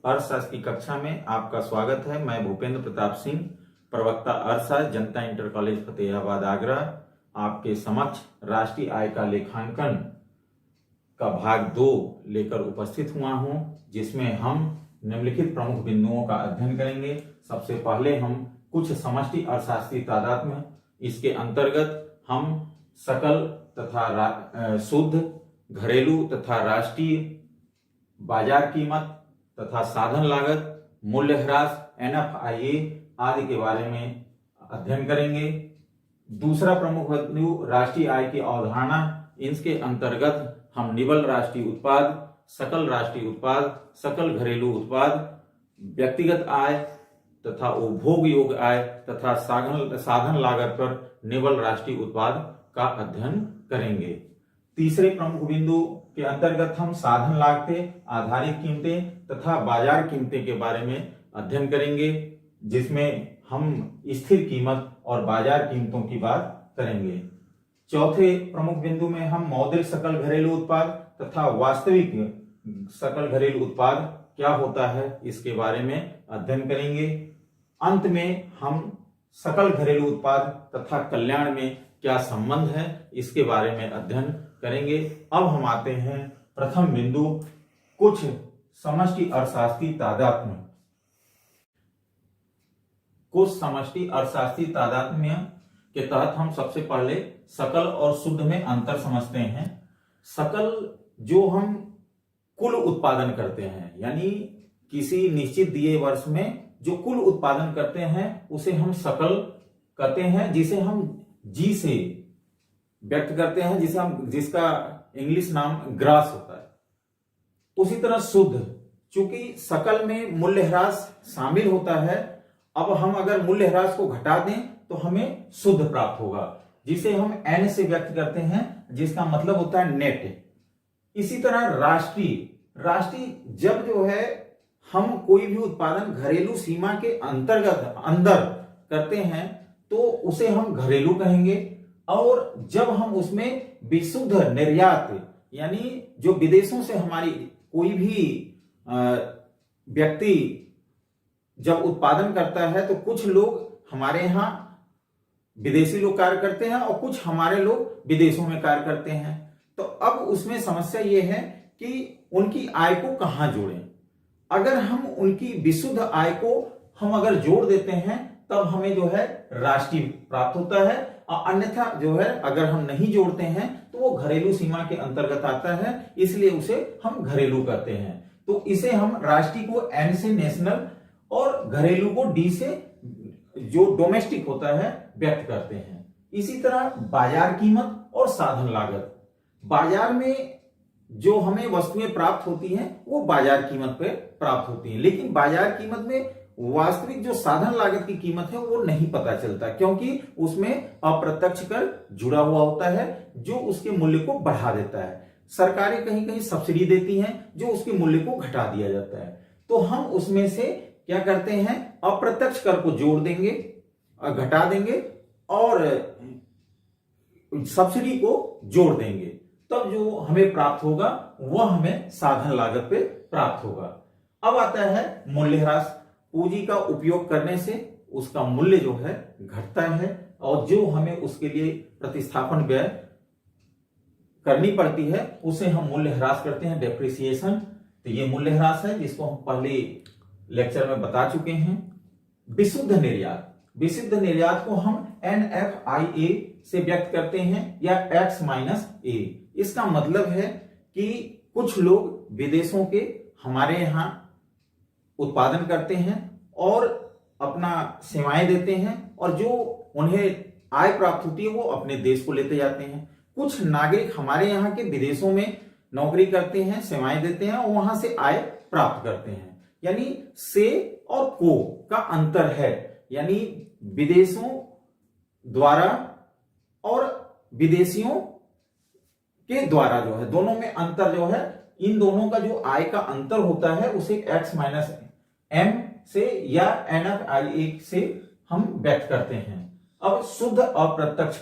अर्थशास्त्र की कक्षा में आपका स्वागत है। मैं भूपेंद्र प्रताप सिंह, प्रवक्ता अर्थशास्त्र, जनता इंटर कॉलेज फतेहाबाद आगरा, आपके समक्ष राष्ट्रीय आय का लेखांकन का भाग 2 लेकर उपस्थित हुआ हूं, जिसमें हम निम्नलिखित प्रमुख बिंदुओं का अध्ययन करेंगे। सबसे पहले हम कुछ समष्टि अर्थशास्त्रीय तादात्म्य, इसके अंतर्गत हम सकल तथा शुद्ध, घरेलू तथा राष्ट्रीय, बाजार कीमत तथा साधन लागत, मूल्यह्रास, NFIA आदि के बारे में अध्ययन करेंगे। दूसरा प्रमुख बिंदु राष्ट्रीय आय की अवधारणा, इसके अंतर्गत हम निवल राष्ट्रीय उत्पाद, सकल राष्ट्रीय उत्पाद, सकल घरेलू उत्पाद, व्यक्तिगत आय तथा उपभोग योग्य आय तथा साधन लागत पर निवल राष्ट्रीय उत्पाद का अध्ययन करेंगे। तीसरे प्रमुख बिंदु के अंतर्गत हम साधन लागतें, आधारित कीमतें तथा बाजार कीमतें के बारे में अध्ययन करेंगे, जिसमें हम स्थिर कीमत और बाजार कीमतों की बात करेंगे। चौथे प्रमुख बिंदु में हम मौद्रिक सकल घरेलू उत्पाद तथा वास्तविक सकल घरेलू उत्पाद क्या होता है, इसके बारे में अध्ययन करेंगे। अंत में हम सकल घरेलू उत्पाद तथा कल्याण में क्या संबंध है, इसके बारे में अध्ययन करेंगे। अब हम आते हैं प्रथम बिंदु, कुछ समष्टि अर्थशास्त्रीय तादात्म्य। कुछ समष्टि अर्थशास्त्रीय तादात्म्य के तहत हम सबसे पहले सकल और शुद्ध में अंतर समझते हैं। सकल जो हम कुल उत्पादन करते हैं, यानी किसी निश्चित दिए वर्ष में जो कुल उत्पादन करते हैं उसे हम सकल कहते हैं, जिसे हम जी से व्यक्त करते हैं, जिसका इंग्लिश नाम ग्रास होता है। उसी तरह शुद्ध, चूंकि सकल में मूल्यह्रास शामिल होता है, अब हम अगर मूल्यह्रास को घटा दें तो हमें शुद्ध प्राप्त होगा, जिसे हम N से व्यक्त करते हैं, जिसका मतलब होता है नेट। इसी तरह राष्ट्रीय जब जो है हम कोई भी उत्पादन घरेलू सीमा के अंदर करते हैं तो उसे हम घरेलू कहेंगे, और जब हम उसमें विशुद्ध निर्यात, यानी जो विदेशों से हमारी कोई भी व्यक्ति जब उत्पादन करता है तो कुछ लोग हमारे यहाँ विदेशी लोग कार्य करते हैं और कुछ हमारे लोग विदेशों में कार्य करते हैं। तो अब उसमें समस्या यह है कि उनकी आय को कहां जोड़ें। अगर हम उनकी विशुद्ध आय को हम अगर जोड़ देते हैं तब हमें जो है राष्ट्रीय प्राप्त होता है, और अन्यथा जो है अगर हम नहीं जोड़ते हैं तो वो घरेलू सीमा के अंतर्गत आता है, इसलिए उसे हम घरेलू कहते हैं। तो इसे हम राष्ट्रीय को N से नेशनल और घरेलू को D से जो डोमेस्टिक होता है व्यक्त करते हैं। इसी तरह बाजार कीमत और साधन लागत, बाजार में जो हमें वस्तुएं प्राप्त होती हैं वो बाजार कीमत पे प्राप्त होती हैं, लेकिन बाजार कीमत में वास्तविक जो साधन लागत की कीमत है वो नहीं पता चलता, क्योंकि उसमें अप्रत्यक्ष कर जुड़ा हुआ होता है जो उसके मूल्य को बढ़ा देता है। सरकारें कहीं कहीं सब्सिडी देती हैं जो उसके मूल्य को घटा दिया जाता है। तो हम उसमें से क्या करते हैं, अप्रत्यक्ष कर को जोड़ देंगे, घटा देंगे और सब्सिडी को जोड़ देंगे, तब जो हमें प्राप्त होगा वह हमें साधन लागत पे प्राप्त होगा। अब आता है मूल्यह्रास। पूंजी का उपयोग करने से उसका मूल्य जो है घटता है, और जो हमें उसके लिए प्रतिस्थापन व्यय करनी पड़ती है उसे हम मूल्यह्रास करते हैं, डेप्रिसिएशन। तो ये मूल्यह्रास है, जिसको हम पहले लेक्चर में बता चुके हैं। विशुद्ध निर्यात को हम NFIA से व्यक्त करते हैं, या X-A। इसका मतलब है कि कुछ लोग विदेशों के हमारे यहां उत्पादन करते हैं और अपना सेवाएं देते हैं, और जो उन्हें आय प्राप्त होती है वो अपने देश को लेते जाते हैं। कुछ नागरिक हमारे यहाँ के विदेशों में नौकरी करते हैं, सेवाएं देते हैं और वहां से आय प्राप्त करते हैं। यानी से और को का अंतर है, यानी विदेशों द्वारा और विदेशियों के द्वारा जो है, दोनों में अंतर जो है, इन दोनों का जो आय का अंतर होता है उसे X-M से या NFIA से हम व्यक्त करते हैं। अब शुद्ध अप्रत्यक्ष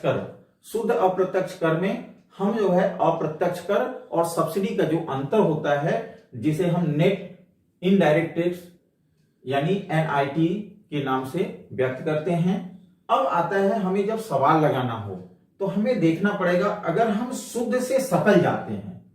कर में हम जो है अप्रत्यक्ष कर और सब्सिडी का जो अंतर होता है, जिसे हम नेट इनडायरेक्ट टैक्स यानी NIT के नाम से व्यक्त करते हैं। अब आता है हमें जब सवाल लगाना हो तो हमें देखना पड़ेगा, अगर हम शुद्ध से सकल जाते हैं,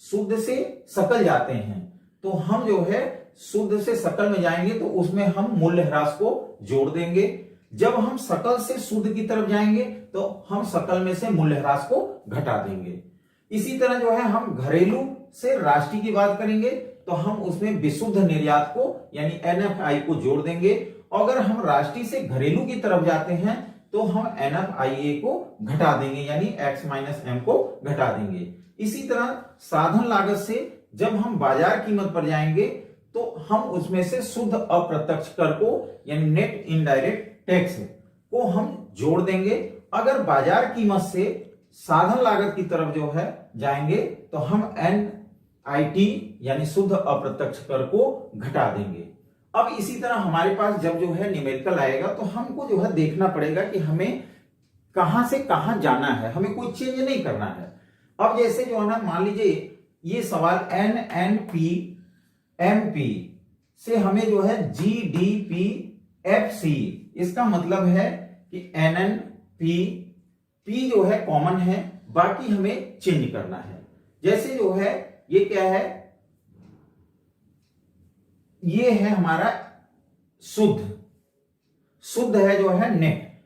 शुद्ध से सकल जाते हैं तो हम जो है शुद्ध से सकल में जाएंगे तो उसमें हम मूल्यह्रास को जोड़ देंगे। जब हम सकल से शुद्ध की तरफ जाएंगे तो हम सकल में से मूल्यह्रास को घटा देंगे। इसी तरह जो है हम घरेलू से राष्ट्रीय की बात करेंगे तो हम उसमें विशुद्ध निर्यात को यानी NFI को जोड़ देंगे। अगर हम राष्ट्रीय से घरेलू की तरफ जाते हैं तो हम NFIA को घटा देंगे यानी X - M को घटा देंगे। इसी तरह साधन लागत से जब हम बाजार कीमत पर जाएंगे तो हम उसमें से शुद्ध अप्रत्यक्ष कर को यानी नेट इनडायरेक्ट टैक्स को हम जोड़ देंगे। अगर बाजार कीमत से साधन लागत की तरफ जो है जाएंगे तो हम NIT यानी शुद्ध अप्रत्यक्ष कर को घटा देंगे। अब इसी तरह हमारे पास जब जो है न्यूमेरिकल आएगा तो हमको जो है देखना पड़ेगा कि हमें कहां से कहां जाना है, हमें कोई चेंज नहीं करना है। अब जैसे जो है ना, मान लीजिए ये सवाल NNP MP से हमें जो है GDP FC, इसका मतलब है कि NNP P जो है कॉमन है, बाकी हमें चेंज करना है। जैसे जो है ये क्या है, ये है हमारा शुद्ध, शुद्ध है जो है नेट,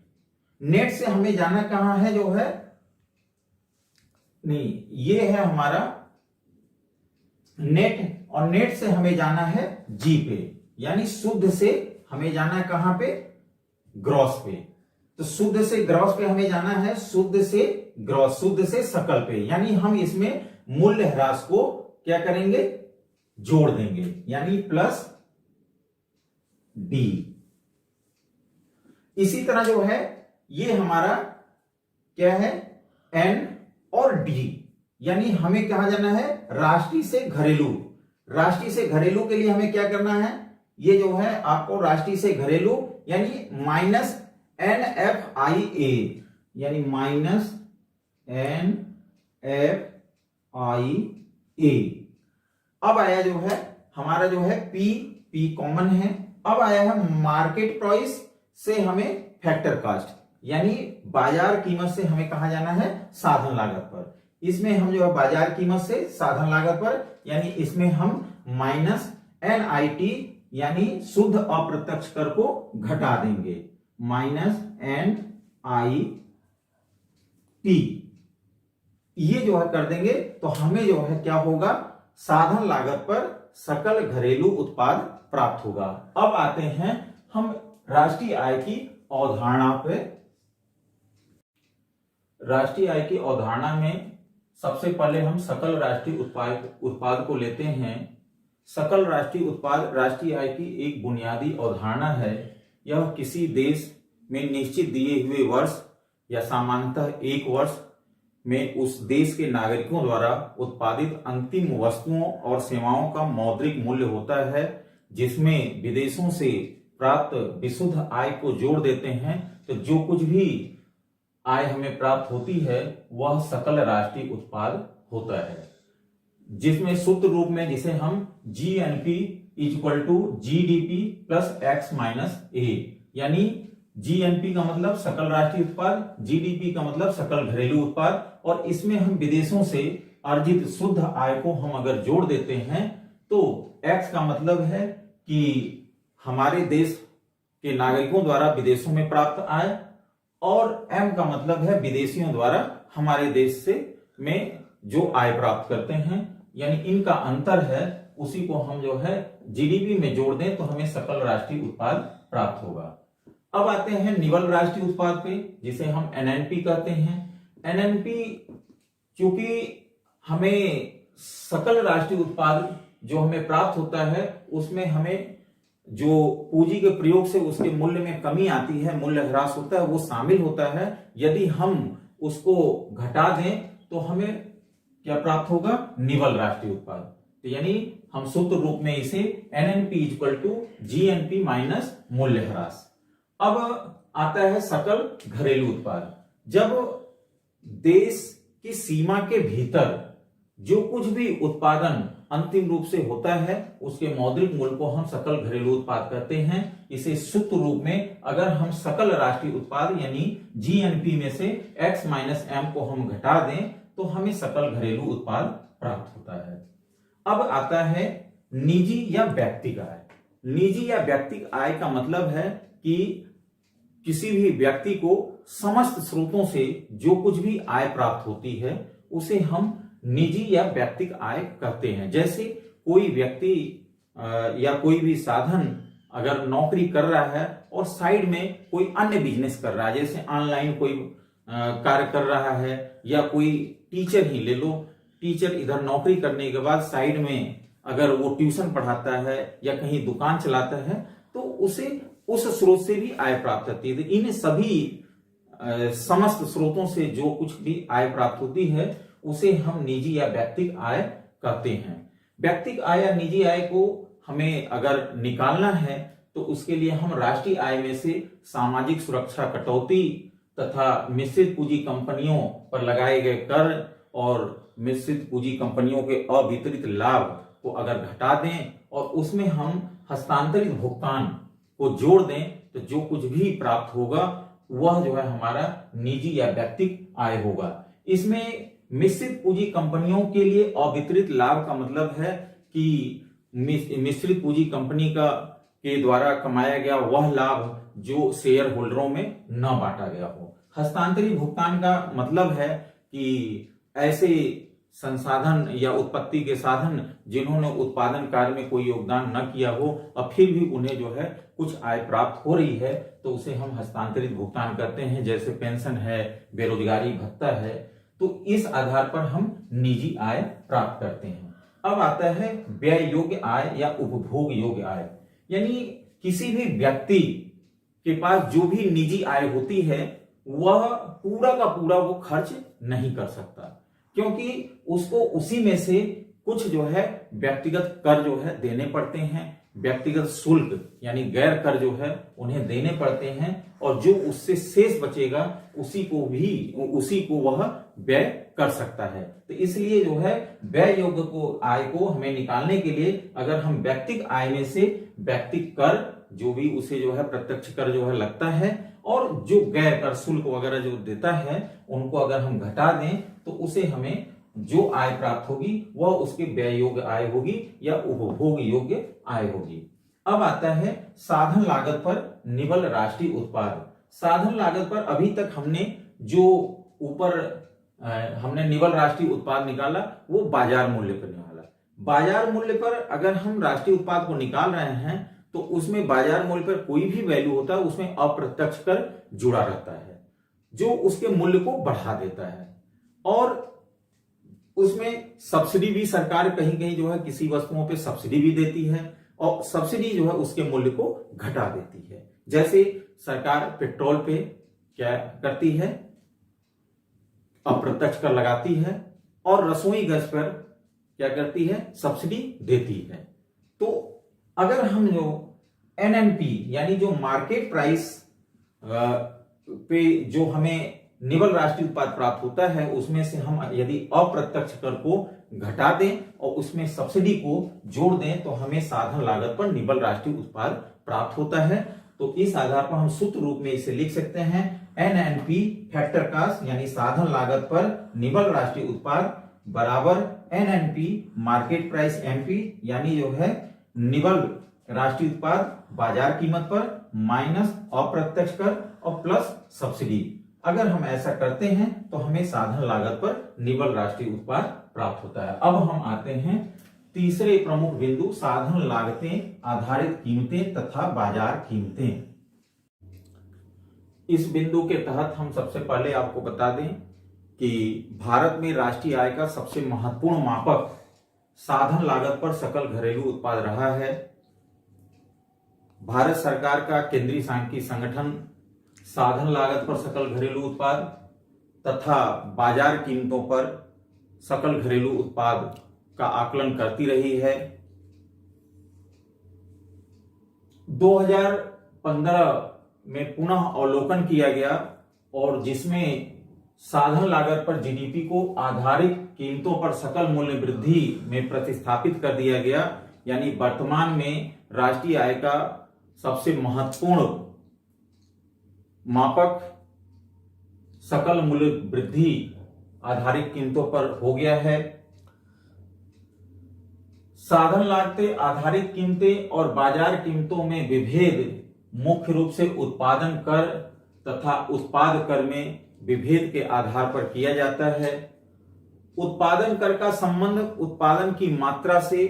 नेट से हमें जाना कहां है जो है, नहीं ये है हमारा नेट, और नेट से हमें जाना है जी पे, यानी शुद्ध से हमें जाना है कहां पे, ग्रॉस पे। तो शुद्ध से ग्रॉस पे हमें जाना है, शुद्ध से ग्रॉस, शुद्ध से सकल पे, यानी हम इसमें मूल्यह्रास को क्या करेंगे, जोड़ देंगे, यानी प्लस डी। इसी तरह जो है ये हमारा क्या है, एन और डी, यानी हमें कहा जाना है राष्ट्रीय से घरेलू। राष्ट्रीय से घरेलू के लिए हमें क्या करना है, ये जो है आपको राष्ट्रीय से घरेलू यानी माइनस NFIA, यानी माइनस NFIA। अब आया जो है हमारा जो है P कॉमन है। अब आया है मार्केट प्राइस से हमें फैक्टर कास्ट, यानी बाजार कीमत से हमें कहा जाना है साधन लागत पर। इसमें हम जो है बाजार कीमत से साधन लागत पर, यानी इसमें हम माइनस NIT यानी शुद्ध अप्रत्यक्ष कर को घटा देंगे, माइनस NIT ये जो है कर देंगे तो हमें जो है क्या होगा, साधन लागत पर सकल घरेलू उत्पाद प्राप्त होगा। अब आते हैं हम राष्ट्रीय आय की अवधारणा पे। राष्ट्रीय आय की अवधारणा में सबसे पहले हम सकल राष्ट्रीय उत्पाद को लेते हैं। सकल राष्ट्रीय उत्पाद राष्ट्रीय आय की एक बुनियादी अवधारणा है। यह किसी देश में निश्चित दिए हुए वर्ष या सामान्यतः एक वर्ष में उस देश के नागरिकों द्वारा उत्पादित अंतिम वस्तुओं और सेवाओं का मौद्रिक मूल्य होता है, जिसमें विदेशों से प्राप्त विशुद्ध आय को जोड़ देते हैं। तो जो कुछ भी आय हमें प्राप्त होती है वह सकल राष्ट्रीय उत्पाद होता है, जिसमें शुद्ध रूप में जिसे हम GNP = GDP + X - A, यानी GNP का मतलब सकल राष्ट्रीय उत्पाद, GDP का मतलब सकल घरेलू उत्पाद, और इसमें हम विदेशों से अर्जित शुद्ध आय को हम अगर जोड़ देते हैं तो X का मतलब है कि हमारे देश के नागरिकों द्वारा विदेशों में प्राप्त आय, और M का मतलब है विदेशियों द्वारा हमारे देश से में जो आय प्राप्त करते हैं, यानी इनका अंतर है, उसी को हम जो है GDP में जोड़ दें तो हमें सकल राष्ट्रीय उत्पाद प्राप्त होगा। अब आते हैं निवल राष्ट्रीय उत्पाद पे, जिसे हम NNP कहते हैं। NNP चूंकि हमें सकल राष्ट्रीय उत्पाद जो हमें प्राप्त होता है उसमें हमें जो पूंजी के प्रयोग से उसके मूल्य में कमी आती है, मूल्य ह्रास होता है, वो शामिल होता है। यदि हम उसको घटा दें तो हमें क्या प्राप्त होगा, निवल राष्ट्रीय उत्पाद। तो यानी हम सूत्र रूप में इसे NNP = GNP - मूल्य ह्रास। अब आता है सकल घरेलू उत्पाद। जब देश की सीमा के भीतर जो कुछ भी उत्पादन अंतिम रूप से होता है उसके मौद्रिक मूल्य को हम सकल घरेलू उत्पाद कहते हैं। इसे सूत्र रूप में अगर हम सकल राष्ट्रीय उत्पाद यानी जीएनपी में से x माइनस एम को हम घटा दें तो हमें सकल घरेलू उत्पाद प्राप्त होता है। अब आता है निजी या व्यक्तिगत आय। निजी या व्यक्तिगत आय का मतलब है कि किसी भी व्यक्ति को समस्त स्रोतों से जो कुछ भी आय प्राप्त होती है उसे हम निजी या व्यक्तिगत आय कहते हैं। जैसे कोई व्यक्ति या कोई भी साधन अगर नौकरी कर रहा है और साइड में कोई अन्य बिजनेस कर रहा है, जैसे ऑनलाइन कोई कार्य कर रहा है, या कोई टीचर ही ले लो, टीचर इधर नौकरी करने के बाद साइड में अगर वो ट्यूशन पढ़ाता है या कहीं दुकान चलाता है तो उसे उस स्रोत से भी आय प्राप्त होती है। इन सभी समस्त स्रोतों से जो कुछ भी आय प्राप्त होती है उसे हम निजी या व्यक्तिगत आय कहते हैं। व्यक्तिगत आय या निजी आय को हमें अगर निकालना है तो उसके लिए हम राष्ट्रीय आय में से सामाजिक सुरक्षा कटौती तथा मिश्रित पूंजी कंपनियों पर लगाए गए कर और मिश्रित पूंजी कंपनियों के अवितरित लाभ को अगर घटा दें और उसमें हम हस्तांतरित भुगतान को जोड़ दें तो जो कुछ भी प्राप्त होगा वह जो है हमारा निजी या व्यक्तिगत आय होगा। इसमें मिश्रित पूंजी कंपनियों के लिए अवितरित लाभ का मतलब है कि मिश्रित पूंजी कंपनी के द्वारा कमाया गया वह लाभ जो शेयर होल्डरों में न बांटा गया हो। हस्तांतरित भुगतान का मतलब है कि ऐसे संसाधन या उत्पत्ति के साधन जिन्होंने उत्पादन कार्य में कोई योगदान न किया हो और फिर भी उन्हें जो है कुछ आय प्राप्त हो रही है तो उसे हम हस्तांतरित भुगतान करते हैं, जैसे पेंशन है, बेरोजगारी भत्ता है। तो इस आधार पर हम निजी आय प्राप्त करते हैं। अब आता है व्यय योग्य आय या उपभोग योग्य आय, यानी किसी भी व्यक्ति के पास जो भी निजी आय होती है वह पूरा का पूरा वो खर्च नहीं कर सकता, क्योंकि उसको उसी में से कुछ जो है व्यक्तिगत कर जो है देने पड़ते हैं, व्यक्तिगत शुल्क यानी गैर कर जो है उन्हें देने पड़ते हैं, और जो उससे शेष बचेगा उसी को वह व्यय कर सकता है। तो इसलिए जो है व्यय योग्य आय को हमें निकालने के लिए अगर हम व्यक्तिगत आय में से व्यक्तिगत कर जो भी उसे जो है प्रत्यक्ष कर जो है लगता है और जो गैर कर शुल्क वगैरह जो देता है उनको अगर हम घटा दें तो उसे हमें जो आय प्राप्त होगी वह उसके व्यय योग्य आय होगी या उपभोग योग्य आय होगी। अब आता है साधन लागत पर निवल राष्ट्रीय उत्पाद। साधन लागत पर अभी तक हमने जो ऊपर हमने निवल राष्ट्रीय उत्पाद निकाला वो बाजार मूल्य पर निकाला। बाजार मूल्य पर अगर हम राष्ट्रीय उत्पाद को निकाल रहे हैं तो उसमें बाजार मूल्य पर कोई भी वैल्यू होता है उसमें अप्रत्यक्ष कर जुड़ा रहता है जो उसके मूल्य को बढ़ा देता है, और उसमें सब्सिडी भी सरकार कहीं कहीं जो है किसी वस्तुओं पे सब्सिडी भी देती है और सब्सिडी जो है उसके मूल्य को घटा देती है। जैसे सरकार पेट्रोल पे क्या करती है, अप्रत्यक्ष कर लगाती है, और रसोई गैस पर क्या करती है, सब्सिडी देती है। तो अगर हम जो एनएनपी यानी जो मार्केट प्राइस पे जो हमें निवल राष्ट्रीय उत्पाद प्राप्त होता है उसमें से हम यदि अप्रत्यक्ष कर को घटा दें और उसमें सब्सिडी को जोड़ दें तो हमें साधन लागत पर निवल राष्ट्रीय उत्पाद प्राप्त होता है। तो इस आधार पर हम सूत्र रूप में इसे लिख सकते हैं एनएनपी फैक्टर कास्ट यानी साधन लागत पर निवल राष्ट्रीय उत्पाद बराबर एनएनपी मार्केट प्राइस एमपी यानी जो है निवल राष्ट्रीय उत्पाद बाजार कीमत पर माइनस अप्रत्यक्ष कर और प्लस सब्सिडी। अगर हम ऐसा करते हैं तो हमें साधन लागत पर निवल राष्ट्रीय उत्पाद प्राप्त होता है। अब हम आते हैं तीसरे प्रमुख बिंदु साधन लागतें आधारित कीमतें तथा बाजार कीमतें। इस बिंदु के तहत हम सबसे पहले आपको बता दें कि भारत में राष्ट्रीय आय का सबसे महत्वपूर्ण मापक साधन लागत पर सकल घरेलू उत्पाद रहा है। भारत सरकार का केंद्रीय सांख्यिकी संगठन साधन लागत पर सकल घरेलू उत्पाद तथा बाजार कीमतों पर सकल घरेलू उत्पाद का आकलन करती रही है। 2015 में पुनः अवलोकन किया गया और जिसमें साधन लागत पर जीडीपी को आधारित कीमतों पर सकल मूल्य वृद्धि में प्रतिस्थापित कर दिया गया। यानी वर्तमान में राष्ट्रीय आय का सबसे महत्वपूर्ण मापक सकल मूल्य वृद्धि आधारित कीमतों पर हो गया है। साधन लागतें, आधारित कीमतें और बाजार कीमतों में विभेद मुख्य रूप से उत्पादन कर तथा उत्पाद कर में विभेद के आधार पर किया जाता है। उत्पादन कर का संबंध उत्पादन की मात्रा से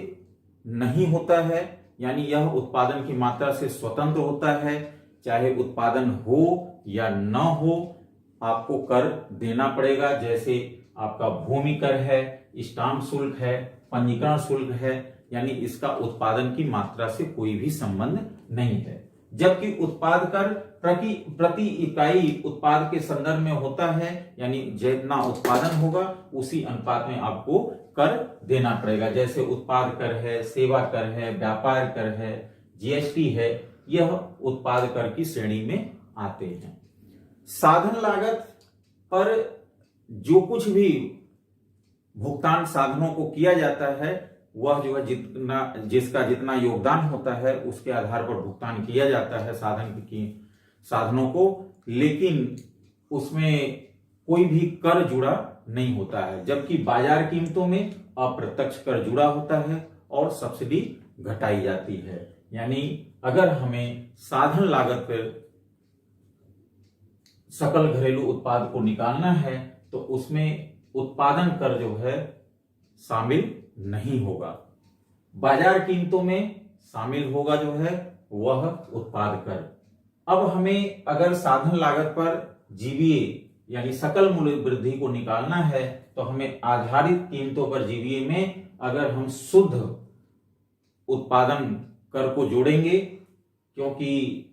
नहीं होता है, यानी यह उत्पादन की मात्रा से स्वतंत्र होता है। चाहे उत्पादन हो या न हो, आपको कर देना पड़ेगा। जैसे आपका भूमि कर है, स्टाम्प शुल्क है, पंजीकरण शुल्क है, यानी इसका उत्पादन की मात्रा से कोई भी संबंध नहीं है। जबकि उत्पाद कर प्रति इकाई उत्पाद के संदर्भ में होता है, यानी जितना उत्पादन होगा उसी अनुपात में आपको कर देना पड़ेगा। जैसे उत्पाद कर है, सेवा कर है, व्यापार कर है, जीएसटी है, यह उत्पाद कर की श्रेणी में आते हैं। साधन लागत पर जो कुछ भी भुगतान साधनों को किया जाता है, वह जो है जिसका जितना योगदान होता है उसके आधार पर भुगतान किया जाता है साधनों को, लेकिन उसमें कोई भी कर जुड़ा नहीं होता है। जबकि बाजार कीमतों में अप्रत्यक्ष कर जुड़ा होता है और सब्सिडी घटाई जाती है। यानी अगर हमें साधन लागत पर सकल घरेलू उत्पाद को निकालना है तो उसमें उत्पादन कर जो है शामिल नहीं होगा। बाजार कीमतों में शामिल होगा जो है वह उत्पाद कर। अब हमें अगर साधन लागत पर जीवीए यानी सकल मूल्य वृद्धि को निकालना है तो हमें आधारित कीमतों पर जीवीए में अगर हम शुद्ध उत्पादन कर को जोड़ेंगे, क्योंकि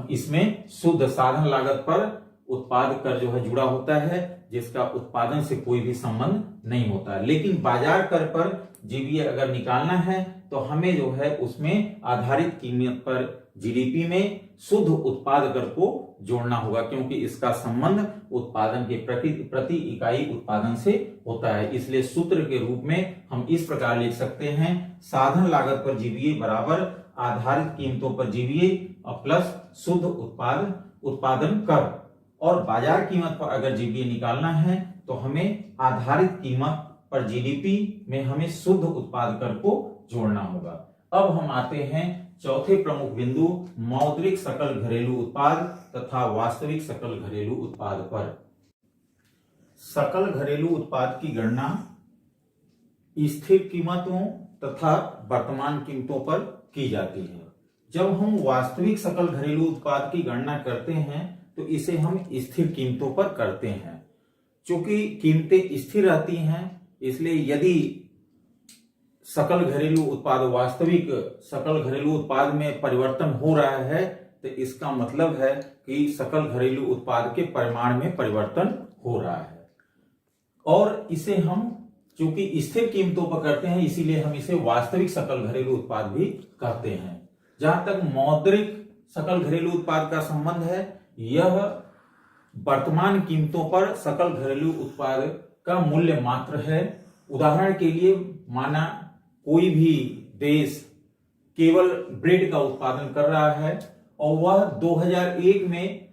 इसमें शुद्ध साधन लागत पर उत्पाद कर जो है जुड़ा होता है, जिसका उत्पादन से कोई भी संबंध नहीं होता है। लेकिन बाजार कर पर जीवीए अगर निकालना है तो हमें जो है उसमें आधारित कीमत पर जीडीपी में शुद्ध उत्पाद कर को जोड़ना होगा, क्योंकि इसका संबंध उत्पादन के प्रति इकाई उत्पादन से होता है। इसलिए सूत्र के रूप में हम इस प्रकार लिख सकते हैं, साधन लागत पर जीवीए बराबर आधारित कीमतों पर जीवीए और प्लस शुद्ध उत्पादन कर। और बाजार कीमत पर अगर जीवीए निकालना है तो हमें आधारित कीमत पर जीडीपी में हमें शुद्ध उत्पाद कर को जोड़ना होगा। अब हम आते हैं चौथे प्रमुख बिंदु मौद्रिक सकल घरेलू उत्पाद तथा वास्तविक सकल घरेलू उत्पाद पर। सकल घरेलू उत्पाद की गणना स्थिर कीमतों तथा वर्तमान कीमतों पर की जाती है। जब हम वास्तविक सकल घरेलू उत्पाद की गणना करते हैं तो इसे हम स्थिर कीमतों पर करते हैं। चूंकि कीमतें स्थिर रहती हैं, इसलिए यदि सकल घरेलू उत्पाद वास्तविक सकल घरेलू उत्पाद में परिवर्तन हो रहा है तो इसका मतलब है कि सकल घरेलू उत्पाद के परिमाण में परिवर्तन हो रहा है। और इसे हम चूंकि स्थिर कीमतों पर करते हैं, इसीलिए हम इसे वास्तविक सकल घरेलू उत्पाद भी कहते हैं। जहां तक मौद्रिक सकल घरेलू उत्पाद का संबंध है, यह वर्तमान कीमतों पर सकल घरेलू उत्पाद का मूल्य मात्र है। उदाहरण के लिए माना कोई भी देश केवल ब्रेड का उत्पादन कर रहा है और वह 2001 में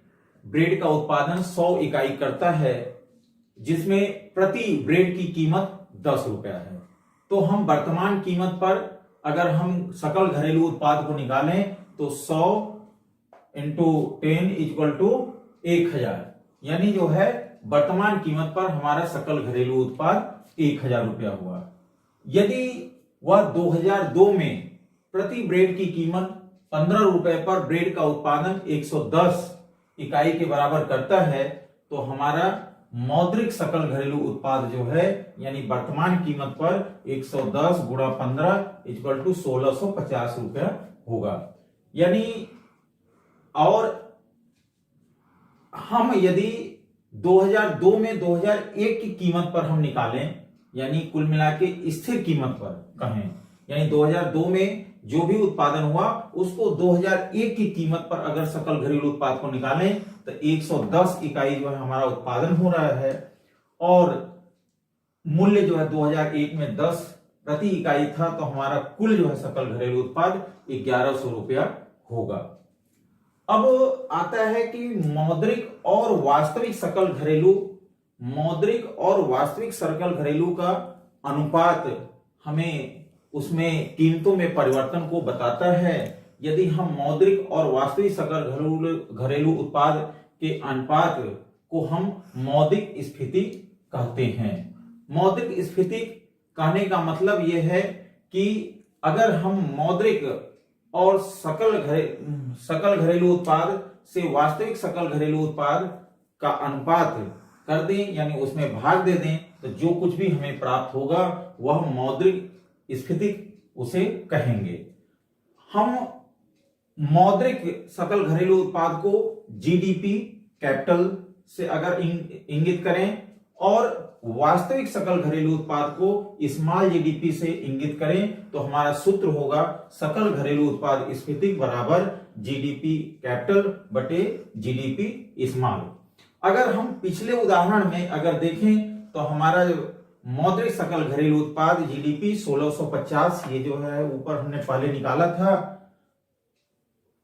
ब्रेड का उत्पादन 100 इकाई करता है, जिसमें प्रति ब्रेड की कीमत 10 रुपया है। तो हम वर्तमान कीमत पर अगर हम सकल घरेलू उत्पाद को निकालें तो 100 इंटू 10 इक्वल टू 1000, यानी जो है वर्तमान कीमत पर हमारा सकल घरेलू उत्पाद 1000 रुपया हुआ। यदि वह 2002 में प्रति ब्रेड की कीमत 15 रुपए पर ब्रेड का उत्पादन 110 इकाई के बराबर करता है तो हमारा मौद्रिक सकल घरेलू उत्पाद जो है यानी वर्तमान कीमत पर 110 गुणा 15 इक्वल टू 1650 रुपया होगा। यानी और हम यदि 2002 में 2001 की कीमत पर हम निकालें, यानी कुल मिला के स्थिर कीमत पर कहें, यानी 2002 में जो भी उत्पादन हुआ उसको 2001 की कीमत पर अगर सकल घरेलू उत्पाद को निकालें तो 110 इकाई जो है हमारा उत्पादन हो रहा है और मूल्य जो है 2001 में 10 प्रति इकाई था, तो हमारा कुल जो है सकल घरेलू उत्पाद 1100 रुपया होगा। अब आता है कि मौद्रिक और वास्तविक सकल घरेलू का अनुपात हमें उसमें कीमतों में परिवर्तन को बताता है। यदि हम मौद्रिक और वास्तविक सकल घरेलू उत्पाद के अनुपात को हम मौद्रिक स्फीति कहते हैं। मौद्रिक स्फीति कहने का मतलब यह है कि अगर हम मौद्रिक और सकल घरेलू उत्पाद से वास्तविक सकल घरेलू उत्पाद का अनुपात कर दें, यानी उसमें भाग दे दें, तो जो कुछ भी हमें प्राप्त होगा वह मौद्रिक स्फीति उसे कहेंगे। हम मौद्रिक सकल घरेलू उत्पाद को जीडीपी कैपिटल से अगर इंगित करें और वास्तविक सकल घरेलू उत्पाद को स्मॉल जीडीपी से इंगित करें, तो हमारा सूत्र होगा सकल घरेलू उत्पाद स्फीति बराबर जीडीपी कैपिटल बटे जीडीपी स्मॉल। अगर हम पिछले उदाहरण में अगर देखें तो हमारा मौद्रिक सकल घरेलू उत्पाद जीडीपी 1650, ये जो है ऊपर हमने पहले निकाला था,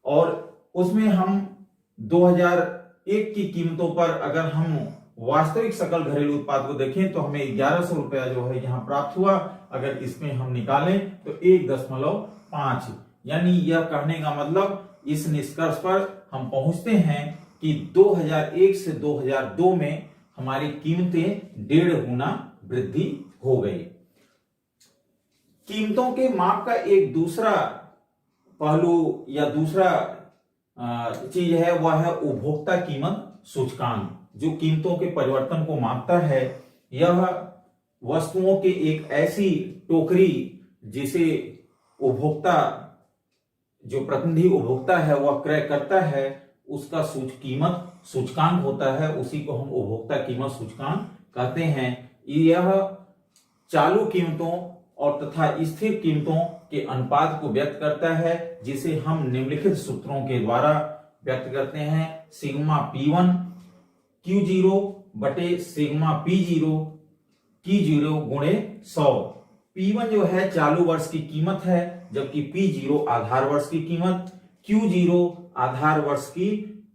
और उसमें हम 2001 की कीमतों पर अगर हम वास्तविक सकल घरेलू उत्पाद को देखें तो हमें 1100 रुपया जो है यहां प्राप्त हुआ। अगर इसमें हम निकालें तो 1.5, यानी यह कहने का मतलब इस निष्कर्ष पर हम पहुंचते हैं कि 2001 से 2002 में हमारी कीमतें 1.5 गुना वृद्धि हो गई। कीमतों के माप का एक दूसरा पहलू या दूसरा चीज है, वह है उपभोक्ता कीमत सूचकांक, जो कीमतों के परिवर्तन को मापता है। यह वस्तुओं के एक ऐसी टोकरी जिसे उपभोक्ता, जो प्रतिनिधि उपभोक्ता है वह क्रय करता है, उसका कीमत सूचकांक होता है, उसी को हम उपभोक्ता कीमत सूचकांक कहते हैं। यह चालू कीमतों और तथा स्थिर कीमतों के अनुपात को व्यक्त करता है, जिसे हम निम्नलिखित सूत्रों के द्वारा व्यक्त करते हैं। सिग्मा P1 Q0 बटे सिग्मा P0 Q0 गुणे 100। P1 जो है चालू वर्ष की कीमत है, जबकि P0 आधार वर्ष की कीमत, Q0 आधार वर्ष की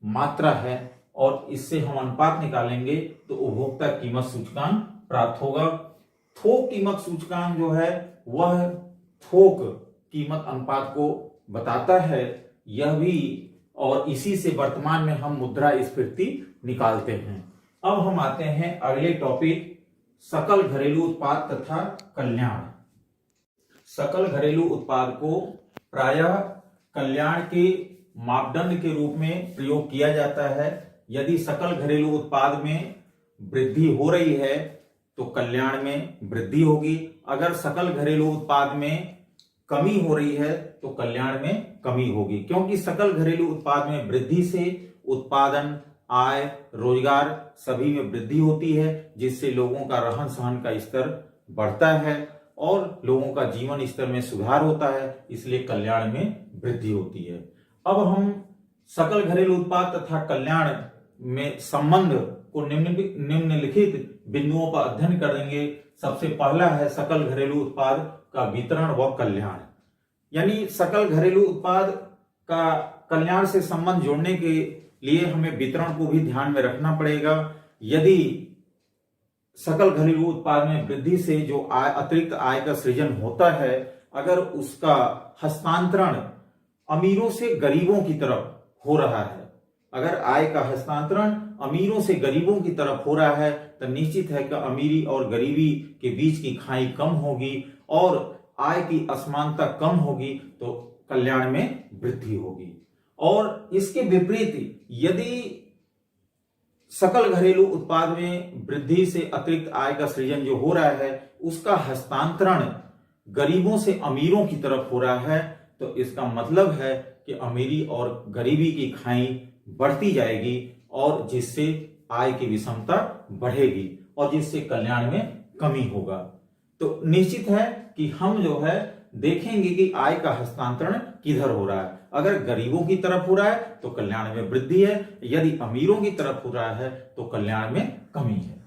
मात्रा है, और इससे हम अनुपात निकालेंगे तो उपभोक्ता कीमत सूचकांक प्राप्त होगा। थोक कीमत सूचकांक जो है वह थोक कीमत अनुपात को बताता है, यह भी, और इसी से वर्तमान में हम मुद्रास्फीति निकालते हैं। अब हम आते हैं अगले टॉपिक, सकल घरेलू उत्पाद तथा कल्याण। सकल घरेलू उत्पाद को प्रायः कल्याण के मापदंड के रूप में प्रयोग किया जाता है। यदि सकल घरेलू उत्पाद में वृद्धि हो रही है तो कल्याण में वृद्धि होगी, अगर सकल घरेलू उत्पाद में कमी हो रही है तो कल्याण में कमी होगी, क्योंकि सकल घरेलू उत्पाद में वृद्धि से उत्पादन, आय, रोजगार सभी में वृद्धि होती है, जिससे लोगों का रहन सहन का स्तर बढ़ता है और लोगों का जीवन स्तर में सुधार होता है, इसलिए कल्याण में वृद्धि होती है। अब हम सकल घरेलू उत्पाद तथा कल्याण में संबंध को निम्नलिखित बिंदुओं पर अध्ययन करेंगे। सबसे पहला है सकल घरेलू उत्पाद का वितरण व कल्याण, यानी सकल घरेलू उत्पाद का कल्याण से संबंध जोड़ने के लिए हमें वितरण को भी ध्यान में रखना पड़ेगा। यदि सकल घरेलू उत्पाद में वृद्धि से जो अतिरिक्त आय का सृजन होता है, अगर उसका हस्तांतरण अमीरों से गरीबों की तरफ हो रहा है, अगर आय का हस्तांतरण अमीरों से गरीबों की तरफ हो रहा है, तो निश्चित है कि अमीरी और गरीबी के बीच की खाई कम होगी और आय की असमानता कम होगी, तो कल्याण में वृद्धि होगी। और इसके विपरीत यदि सकल घरेलू उत्पाद में वृद्धि से अतिरिक्त आय का सृजन जो हो रहा है, उसका हस्तांतरण गरीबों से अमीरों की तरफ हो रहा है, तो इसका मतलब है कि अमीरी और गरीबी की खाई बढ़ती जाएगी और जिससे आय की विषमता बढ़ेगी और जिससे कल्याण में कमी होगा। तो निश्चित है कि हम जो है देखेंगे कि आय का हस्तांतरण किधर हो रहा है। अगर गरीबों की तरफ हो रहा है तो कल्याण में वृद्धि है, यदि अमीरों की तरफ हो रहा है तो कल्याण में कमी है।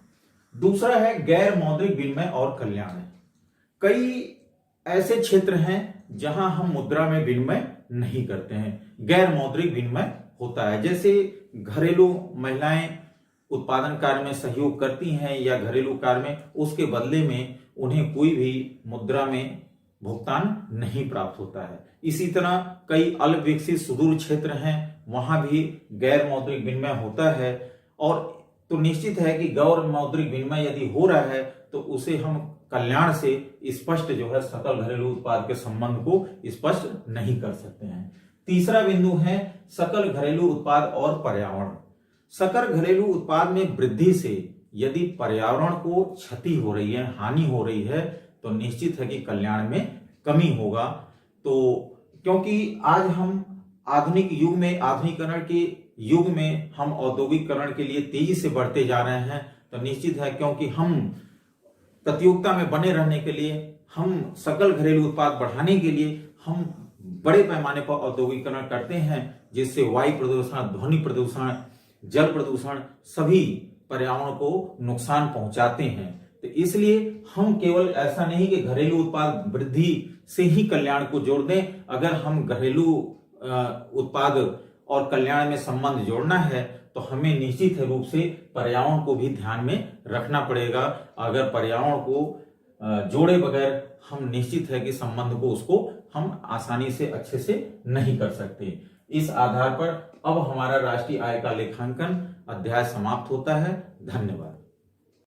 दूसरा है गैर मौद्रिक विनिमय और कल्याण। कई ऐसे क्षेत्र हैं जहां हम मुद्रा में विनिमय नहीं करते हैं, गैर मौद्रिक विनिमय होता है। जैसे घरेलू महिलाएं उत्पादन कार्य में सहयोग करती हैं या घरेलू कार्य में, उसके बदले में उन्हें कोई भी मुद्रा में भुगतान नहीं प्राप्त होता है। इसी तरह कई अल्प विकसित सुदूर क्षेत्र हैं, वहां भी गैर मौद्रिक विनिमय होता है। और तो निश्चित है कि गैर मौद्रिक विनिमय यदि हो रहा है तो उसे हम कल्याण से स्पष्ट जो है सकल घरेलू उत्पाद के संबंध को स्पष्ट नहीं कर सकते हैं। तीसरा बिंदु है सकल घरेलू उत्पाद और पर्यावरण। सकल घरेलू उत्पाद में वृद्धि से यदि पर्यावरण को क्षति हो रही है, हानि हो रही है, तो निश्चित है कि कल्याण में कमी होगा। तो क्योंकि आज हम आधुनिक युग में, आधुनिकीकरण के युग में हम औद्योगिकरण के लिए तेजी से बढ़ते जा रहे हैं, तो निश्चित है क्योंकि हम प्रतियोगिता में बने रहने के लिए, हम सकल घरेलू उत्पाद बढ़ाने के लिए हम बड़े पैमाने पर औद्योगिकरण करते हैं, जिससे वायु प्रदूषण, ध्वनि प्रदूषण, जल प्रदूषण सभी पर्यावरण को नुकसान पहुंचाते हैं। तो इसलिए हम केवल ऐसा नहीं कि घरेलू उत्पाद वृद्धि से ही कल्याण को जोड़ दें। अगर हम घरेलू उत्पाद और कल्याण में संबंध जोड़ना है तो हमें निश्चित रूप से पर्यावरण को भी ध्यान में रखना पड़ेगा। अगर पर्यावरण को जोड़े बगैर हम निश्चित है कि संबंध को उसको हम आसानी से अच्छे से नहीं कर सकते। इस आधार पर अब हमारा राष्ट्रीय आय का लेखांकन अध्याय समाप्त होता है। धन्यवाद।